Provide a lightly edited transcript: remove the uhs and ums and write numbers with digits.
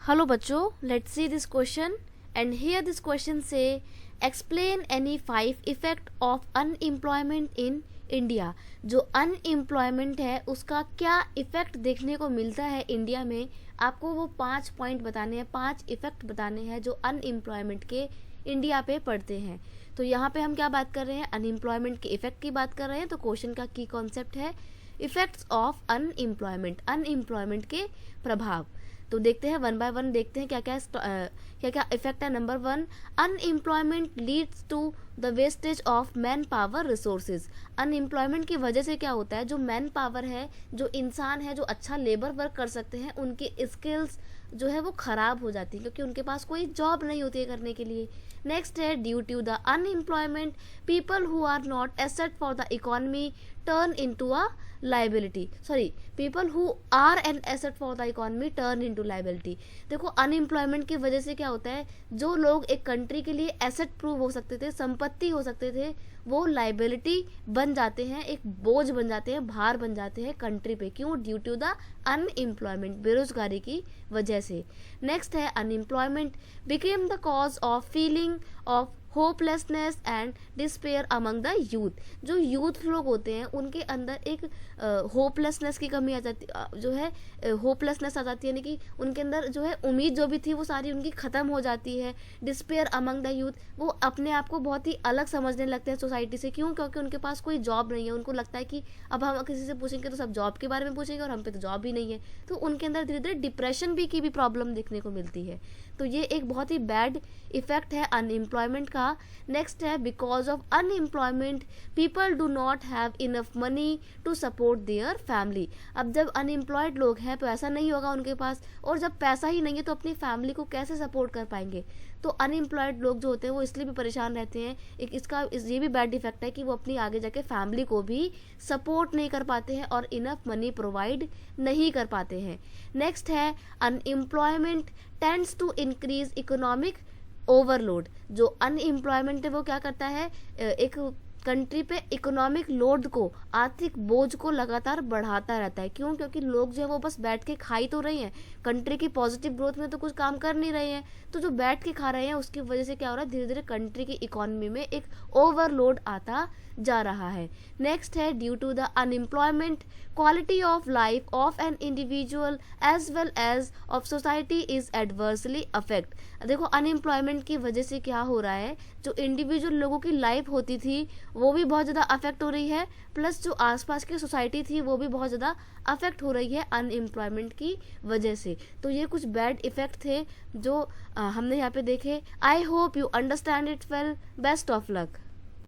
Hello बच्चों, let's see this question and here this question से explain any 5 effect of unemployment in India. जो unemployment है उसका क्या इफेक्ट देखने को मिलता है इंडिया में, आपको वो 5 पॉइंट बताने हैं, 5 इफेक्ट बताने हैं जो अनएम्प्लॉयमेंट के इंडिया पे पड़ते हैं। तो यहाँ पे हम क्या बात कर रहे हैं, अनएम्प्लॉयमेंट के इफेक्ट की बात कर रहे हैं। तो क्वेश्चन का की कॉन्सेप्ट है इफेक्ट्स ऑफ अनएम्प्लॉयमेंट, अनएम्प्लॉयमेंट के प्रभाव। तो देखते हैं वन बाय वन, देखते हैं क्या क्या इफेक्ट है। Number 1, unemployment leads to the wastage of man power resources. Unemployment की वजह से क्या होता है, जो मैन पावर है, जो इंसान है, जो अच्छा लेबर वर्क कर सकते हैं, उनकी स्किल्स जो है वो खराब हो जाती है क्योंकि उनके पास कोई जॉब नहीं होती है करने के लिए। नेक्स्ट है, due to the unemployment people who are not asset for the economy turn into a liability, sorry, people who are an asset for the economy turn into liability. देखो, अनएम्प्लॉयमेंट की वजह से क्या होता है, जो लोग एक कंट्री के लिए एसेट प्रूव हो सकते थे, संपत्ति हो सकते थे, वो लाइबिलिटी बन जाते हैं, एक बोझ बन जाते हैं, भार बन जाते हैं कंट्री पे। क्यों? ड्यू टू द अनएम्प्लॉयमेंट, बेरोजगारी की वजह से। नेक्स्ट है, unemployment became the cause of feeling of hopelessness and despair among the youth. जो यूथ लोग होते हैं उनके अंदर एक होपलेसनेस की कमी आ जाती, जो है होपलेसनेस आ जाती है, यानी कि उनके अंदर जो है उम्मीद जो भी थी वो सारी उनकी ख़त्म हो जाती है। डिस्पेयर अमंग द यूथ, वो अपने आप को बहुत ही अलग समझने लगते हैं सोसाइटी से। क्यों? क्योंकि उनके पास कोई जॉब नहीं है। उनको लगता है कि अब हम किसी से पूछेंगे तो सब जॉब के बारे में पूछेंगे और हम पे तो जॉब ही नहीं है। तो उनके अंदर धीरे धीरे डिप्रेशन की भी प्रॉब्लम देखने को मिलती है। तो ये एक बहुत ही बैड इफेक्ट है अनएम्प्लॉयमेंट का। नेक्स्ट है, because of unemployment people do not have enough money to support their family. अब जब अनएम्प्लॉयड लोग हैं, पैसा नहीं होगा उनके पास, और जब पैसा ही नहीं है तो अपनी फैमिली को कैसे सपोर्ट कर पाएंगे। तो अनएम्प्लॉयड लोग जो होते हैं वो इसलिए भी परेशान रहते हैं। ये भी बैड इफेक्ट है कि वो अपनी आगे जाके फैमिली को भी सपोर्ट नहीं कर पाते हैं और इनफ मनी प्रोवाइड नहीं कर पाते हैं। नेक्स्ट है, unemployment tends to increase economic overload. जो अनएम्प्लॉयमेंट है वो क्या करता है, एक कंट्री पे इकोनॉमिक लोड को, आर्थिक बोझ को लगातार बढ़ाता रहता है। क्यों? क्योंकि लोग जो है वो बस बैठ के खा ही तो रहे हैं, कंट्री की पॉजिटिव ग्रोथ में तो कुछ काम कर नहीं रहे हैं। तो जो बैठ के खा रहे हैं उसकी वजह से क्या हो रहा है, धीरे धीरे कंट्री की इकोनॉमी में एक ओवरलोड आता जा रहा है। नेक्स्ट है, due to the unemployment quality of life of an individual as well as of society is adversely affect. देखो, अनएम्प्लॉयमेंट की वजह से क्या हो रहा है, जो इंडिविजुअल लोगों की लाइफ होती थी वो भी बहुत ज़्यादा अफेक्ट हो रही है, प्लस जो आसपास की सोसाइटी थी वो भी बहुत ज़्यादा अफेक्ट हो रही है अनएम्प्लॉयमेंट की वजह से। तो ये कुछ बैड इफेक्ट थे जो हमने यहाँ पे देखे। I hope you understand it well. Best of luck.